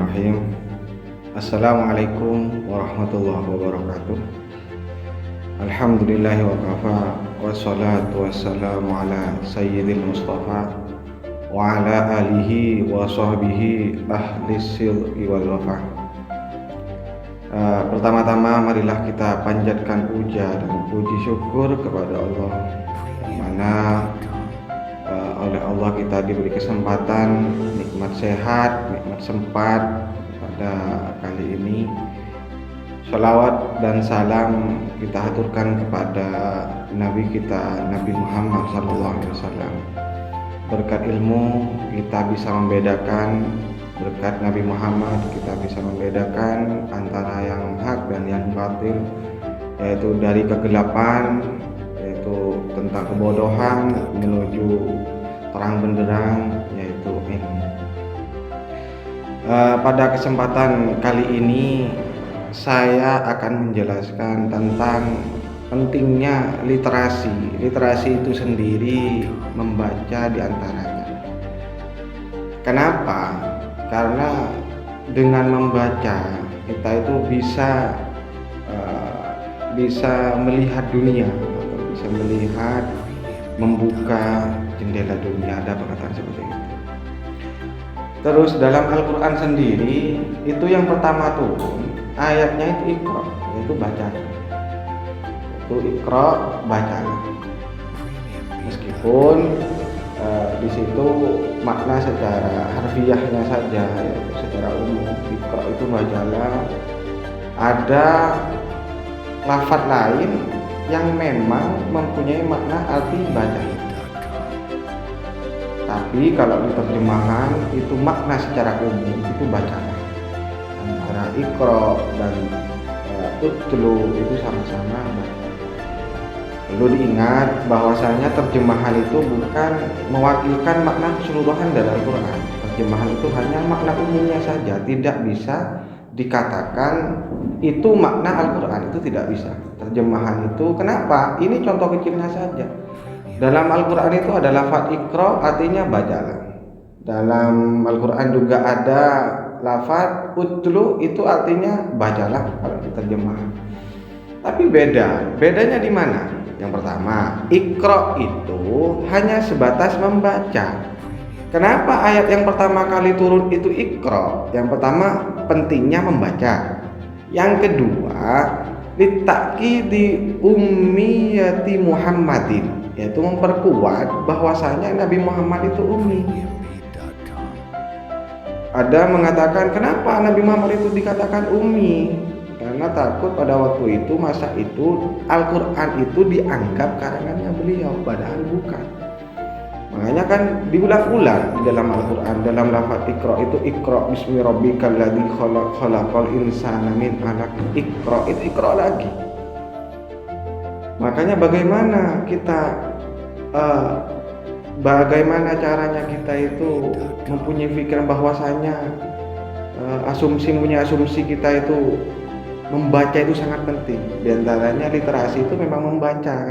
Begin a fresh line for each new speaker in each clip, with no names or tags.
Bismillahirrahmanirrahim. Assalamualaikum warahmatullahi wabarakatuh. Alhamdulillahi wa kafa, wassalatu wassalamu ala sayyidil mustafa wa ala alihi wa sahbihi ahlis silqi wal wafa. Pertama-tama marilah kita panjatkan puja dan puji syukur kepada Allah, yang mana oleh Allah kita diberi kesempatan, nikmat sehat, nikmat sempat pada kali ini. Sholawat dan salam kita haturkan kepada Nabi kita, Nabi Muhammad SAW. Berkat ilmu kita bisa membedakan, berkat Nabi Muhammad kita bisa membedakan antara yang hak dan yang batil, yaitu dari kegelapan, yaitu tentang kebodohan, menuju terang benderang, yaitu ilmu. Pada kesempatan kali ini saya akan menjelaskan tentang pentingnya literasi. Literasi itu sendiri membaca diantaranya. Kenapa? Karena dengan membaca kita itu bisa melihat dunia, atau bisa melihat, membuka jendela dunia, ada perkataan seperti itu. Terus dalam Al-Quran sendiri itu yang pertama turun ayatnya itu Iqra, yaitu baca. Itu Iqra, bacalah. Meskipun di situ makna secara harfiahnya saja, yaitu secara umum Iqra itu bacalah. Ada lafaz lain yang memang mempunyai makna arti baca. Tapi kalau di terjemahan itu makna secara umum itu bacalah. Antara Iqra dan utlu itu sama-sama baca. Perlu diingat bahwasanya terjemahan itu bukan mewakilkan makna keseluruhan dari Al-Quran. Terjemahan itu hanya makna umumnya saja, tidak bisa dikatakan itu makna Al-Quran, itu tidak bisa. Terjemahan itu kenapa? Ini contoh kecilnya saja. Dalam Al-Quran itu ada lafaz Iqra, artinya bacalah. Dalam Al-Quran juga ada lafaz utlu, itu artinya bacalah kalau diterjemahkan. Tapi bedanya di mana? Yang pertama, Iqra itu hanya sebatas membaca. Kenapa ayat yang pertama kali turun itu Iqra? Yang pertama, pentingnya membaca. Yang kedua, litakidi ummiyati Muhammadin, yaitu memperkuat bahwasanya Nabi Muhammad itu ummi. Ada mengatakan kenapa Nabi Muhammad itu dikatakan ummi? Karena takut pada waktu itu, masa itu Al-Quran itu dianggap karangannya beliau, padahal bukan. Makanya kan diulang-ulang di dalam Al-Quran, dalam lafaz Iqra itu Iqra bismi rabbikal ladzi khalaq, khalaqal insana min 'alaq. Iqra itu Iqra lagi. Makanya bagaimana caranya kita itu mempunyai pikiran bahwasanya asumsi kita itu membaca itu sangat penting. Di antaranya literasi itu memang membaca.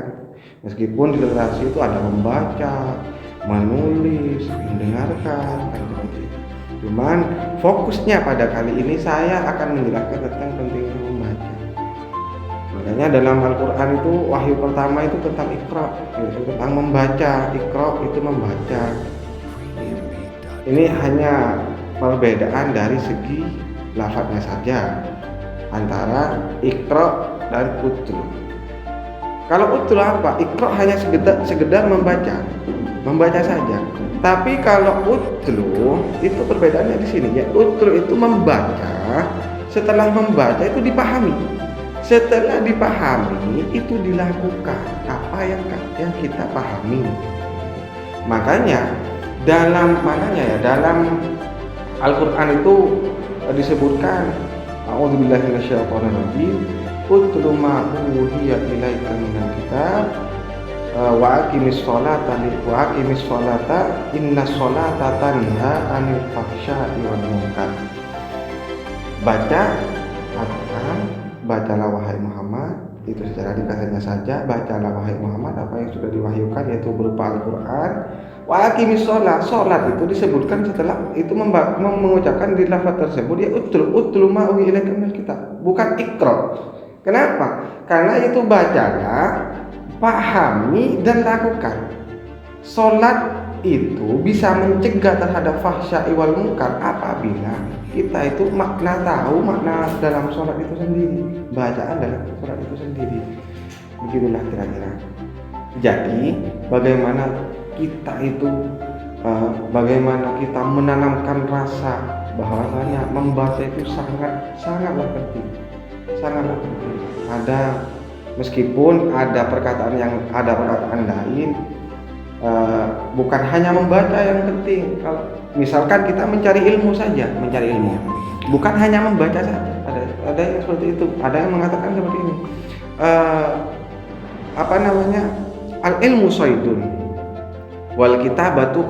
Meskipun di literasi itu ada membaca, menulis, mendengarkan, kan seperti itu. Cuman fokusnya pada kali ini saya akan menjelaskan tentang pentingnya membaca. Makanya dalam Al-Quran itu wahyu pertama itu tentang Iqra, yaitu tentang membaca. Iqra itu membaca. Ini hanya perbedaan dari segi lafadznya saja antara Iqra dan utlu. Kalau utlu apa? Iqra hanya sekedar membaca saja. Tapi kalau utlu itu perbedaannya di sini, ya. Utlu itu membaca, setelah membaca itu dipahami. Setelah dipahami itu dilakukan apa yang kita pahami. Makanya dalam Al-Quran itu disebutkan a'udzubillahi minasyaitonirrajim, utlu ma uhiya ilaika minal kitab wa aqimis sholata innas sholata tanha 'anil fahsya'i wal munkar. Bacalah wahai Muhammad, itu secara ringkasnya saja, bacalah wahai Muhammad apa yang sudah diwahyukan, yaitu berupa Al-Quran. Wa aqimis sholat, sholat itu disebutkan setelah itu mengucapkan di lafaz tersebut ya utlu ma uhi ilaika minal kitab, bukan iqra. Kenapa? Karena itu bacalah, pahami dan lakukan. Sholat itu bisa mencegah terhadap fahsya wal munkar apabila kita itu tahu makna dalam sholat itu sendiri, bacaan dalam sholat itu sendiri. Begitulah kira-kira. Jadi bagaimana kita menanamkan rasa bahwasanya membaca itu sangatlah penting. Meskipun ada perkataan lain, bukan hanya membaca yang penting. Kalau misalkan kita mencari ilmu, bukan hanya membaca saja. Ada yang seperti itu, ada yang mengatakan seperti ini. Al ilmu saydun wal kitabatu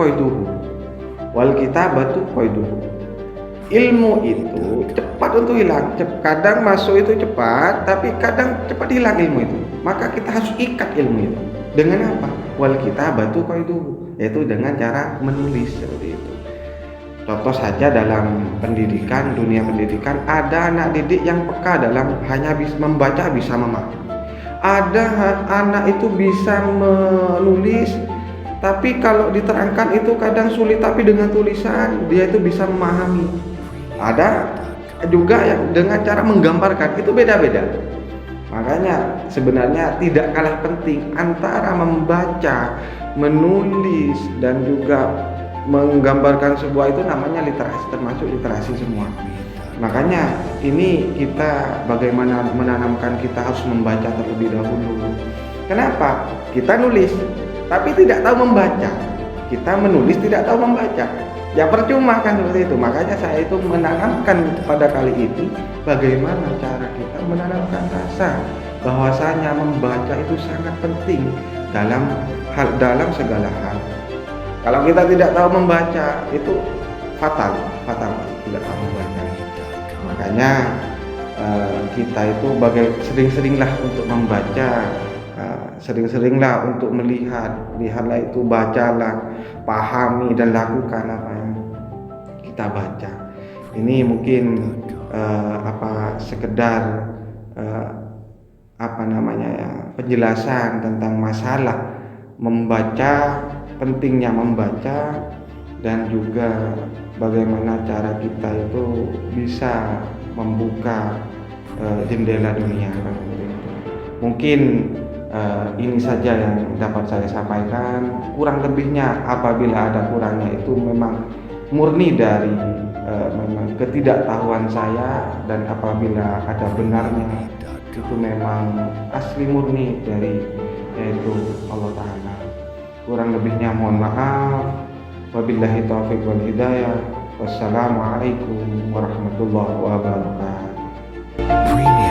qaiduhu. Ilmu itu cepat untuk hilang, kadang masuk itu cepat, tapi kadang cepat hilang ilmu itu. Maka kita harus ikat ilmu itu dengan apa? Wal kitabatu qaiduhu, yaitu dengan cara menulis seperti itu. Contoh saja dalam dunia pendidikan, ada anak didik yang peka dalam hanya bisa membaca, bisa memahami. Ada anak itu bisa menulis, tapi kalau diterangkan itu kadang sulit, tapi dengan tulisan dia itu bisa memahami. Ada juga yang dengan cara menggambarkan, itu beda-beda. Makanya sebenarnya tidak kalah penting antara membaca, menulis, dan juga menggambarkan sebuah, itu namanya literasi, termasuk literasi semua. Makanya ini kita bagaimana menanamkan kita harus membaca terlebih dahulu. Kenapa? Kita nulis tapi tidak tahu membaca, kita menulis tidak tahu membaca, ya percuma kan seperti itu. Makanya saya itu menanamkan pada kali ini bagaimana cara kita menanamkan rasa bahwasanya membaca itu sangat penting dalam segala hal. Kalau kita tidak tahu membaca itu fatal tidak tahu membaca. Makanya kita itu sering-seringlah untuk membaca, sering-seringlah untuk lihatlah itu, bacalah, pahami dan lakukan apa yang kita baca. Ini mungkin sekedar penjelasan tentang masalah membaca, pentingnya membaca, dan juga bagaimana cara kita itu bisa membuka jendela dunia. Mungkin ini saja yang dapat saya sampaikan. Kurang lebihnya apabila ada kurangnya itu memang murni dari memang ketidaktahuan saya, dan apabila ada benarnya itu memang asli murni dari yaitu Allah Ta'ala. Kurang lebihnya mohon maaf. Wabillahi taufiq wal hidayah. Wassalamualaikum warahmatullahi wabarakatuh.